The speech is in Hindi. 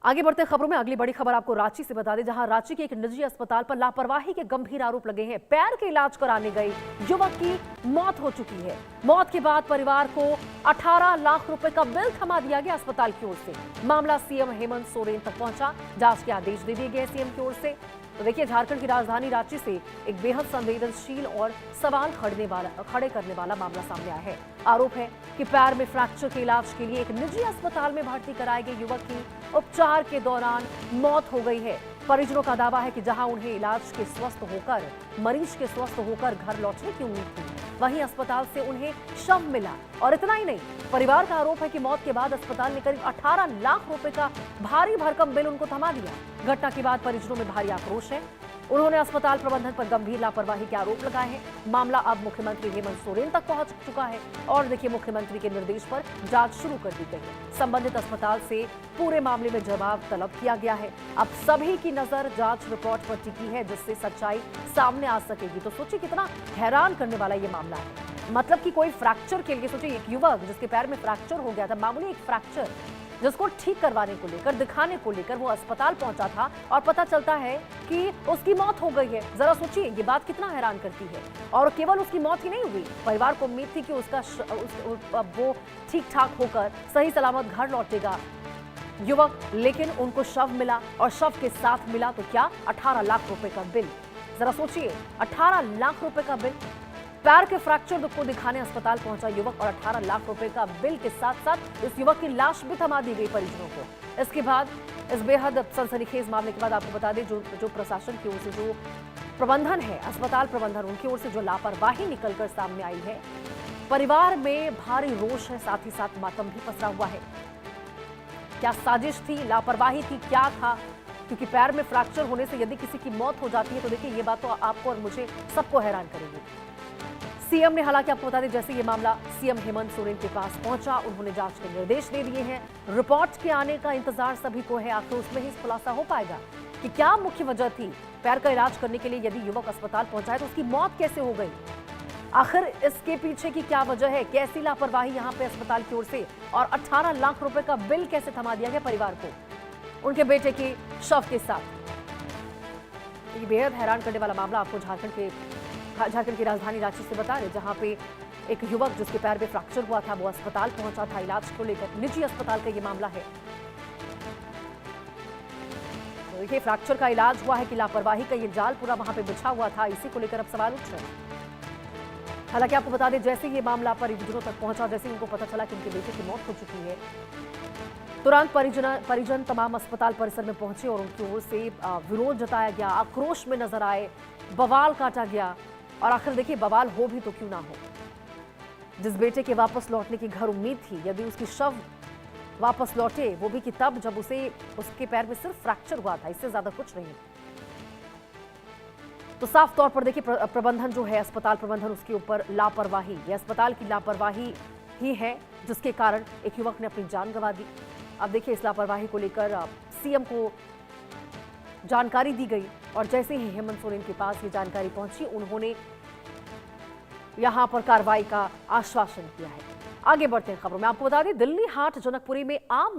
आगे बढ़ते खबरों में अगली बड़ी खबर आपको रांची से बता दें, जहां रांची के एक निजी अस्पताल पर लापरवाही के गंभीर आरोप लगे हैं। पैर के इलाज कराने गए युवक की मौत हो चुकी है। मौत के बाद परिवार को 18 लाख रुपए का बिल थमा दिया गया अस्पताल की ओर से। मामला सीएम हेमंत सोरेन तक पहुंचा। जांच के आदेश दे दिए गए सीएम की ओर से। तो देखिए, झारखंड की राजधानी रांची से एक बेहद संवेदनशील और सवाल खड़े करने वाला मामला सामने आया है। आरोप है कि पैर में फ्रैक्चर के इलाज के लिए एक निजी अस्पताल में भर्ती कराए गए युवक की उपचार के दौरान मौत हो गई है। परिजनों का दावा है कि जहां उन्हें मरीज के स्वस्थ होकर घर लौटने की उम्मीद थी, वहीं अस्पताल से उन्हें शव मिला। और इतना ही नहीं, परिवार का आरोप है कि मौत के बाद अस्पताल ने करीब 18 लाख रुपए का भारी भरकम बिल उनको थमा दिया। घटना के बाद परिजनों में भारी आक्रोश है। उन्होंने अस्पताल प्रबंधन पर गंभीर लापरवाही के आरोप लगाए हैं। मामला अब मुख्यमंत्री हेमंत सोरेन तक पहुंच चुका है और देखिए, मुख्यमंत्री के निर्देश पर जांच शुरू कर दी गई है। संबंधित अस्पताल से पूरे मामले में जवाब तलब किया गया है। अब सभी की नजर जांच रिपोर्ट पर टिकी है, जिससे सच्चाई सामने आ सकेगी। तो सोचिए, कितना हैरान करने वाला ये मामला है। मतलब कि कोई फ्रैक्चर के लिए, सोचिए, एक युवक जिसके पैर में फ्रैक्चर हो गया था, मामूली एक फ्रैक्चर, जिसको ठीक करवाने को लेकर, दिखाने को लेकर वो अस्पताल पहुंचा था और पता चलता है कि उसकी मौत हो गई है। जरा सोचिए, ये बात कितना हैरान करती है। और केवल उसकी मौत ही नहीं हुई, परिवार को उम्मीद थी कि वो ठीक ठाक होकर सही सलामत घर लौटेगा युवक, लेकिन उनको शव मिला और शव के साथ मिला तो क्या, 18 लाख रुपए का बिल। जरा सोचिए, 18 लाख रुपए का बिल। पैर के फ्रैक्चर को दिखाने अस्पताल पहुंचा युवक और 18 लाख रुपए का बिल के साथ साथ इस युवक की लाश भी थमा दी गई परिजनों को। इसके बाद, इस बेहद सनसनीखेज मामले के बाद आपको बता दें, जो प्रशासन की ओर से, जो प्रबंधन है, अस्पताल प्रबंधन, उनकी ओर से जो लापरवाही निकलकर सामने आई है, परिवार में भारी रोष है, साथ ही साथ मातम भी पसरा हुआ है। क्या साजिश थी, लापरवाही थी, क्या था? क्योंकि पैर में फ्रैक्चर होने से यदि किसी की मौत हो जाती है तो देखिए, ये बात तो आपको और मुझे सबको हैरान करेगी। सीएम ने, हालांकि आपको बता दें, जैसे ये मामला सीएम हेमंत सोरेन के पास पहुंचा, उन्होंने जांच के निर्देश दे दिए हैं। रिपोर्ट के आने का इंतजार सभी को है। आखिर उसमें ही खुलासा हो पाएगा कि क्या मुख्य वजह थी। पैर का इलाज करने के लिए यदि युवक अस्पताल पहुंचा है तो उसकी मौत कैसे हो गई? आखिर इसके पीछे की क्या वजह है? कैसी लापरवाही यहाँ पे अस्पताल की ओर से? और 18 लाख रुपए का बिल कैसे थमा दिया गया परिवार को उनके बेटे के शव के साथ? ये बेहद हैरान करने वाला मामला आपको झारखंड की राजधानी रांची से बता रहे, जहां पे एक युवक जिसके पैर में फ्रैक्चर हुआ था, वो अस्पताल पहुंचा था इलाज को लेकर। निजी अस्पताल का ये मामला है। तो देखिए, फ्रैक्चर का इलाज हुआ है कि लापरवाही का ये जाल पूरा वहां पे बिछा हुआ था, इसी को लेकर अब सवाल उठ रहे हैं। हालांकि आपको बता दें, जैसे ये मामला परिजनों तक पहुंचा, जैसे उनको पता चला कि उनके बेटे की मौत हो चुकी है, तुरंत परिजन तमाम अस्पताल परिसर में पहुंचे और उनकी ओर से विरोध जताया गया, आक्रोश में नजर आए, बवाल काटा गया। और आखिर देखिए, बवाल हो भी तो क्यों ना हो, जिस बेटे के वापस लौटने की घर उम्मीद थी, यदि उसकी शव वापस लौटे, वो भी कि तब जब उसके पैर में सिर्फ फ्रैक्चर हुआ था, इससे ज्यादा कुछ नहीं। तो साफ तौर पर देखिए, प्रबंधन जो है, अस्पताल प्रबंधन, उसके ऊपर लापरवाही, ये अस्पताल की लापरवाही ही है जिसके कारण एक युवक ने अपनी जान गंवा दी। अब देखिए, इस लापरवाही को लेकर सीएम को जानकारी दी गई और जैसे ही हेमंत सोरेन के पास ये जानकारी पहुंची, उन्होंने यहां पर कार्रवाई का आश्वासन किया है। आगे बढ़ते हैं खबरों में। आपको बता दें, दिल्ली हाट जनकपुरी में आम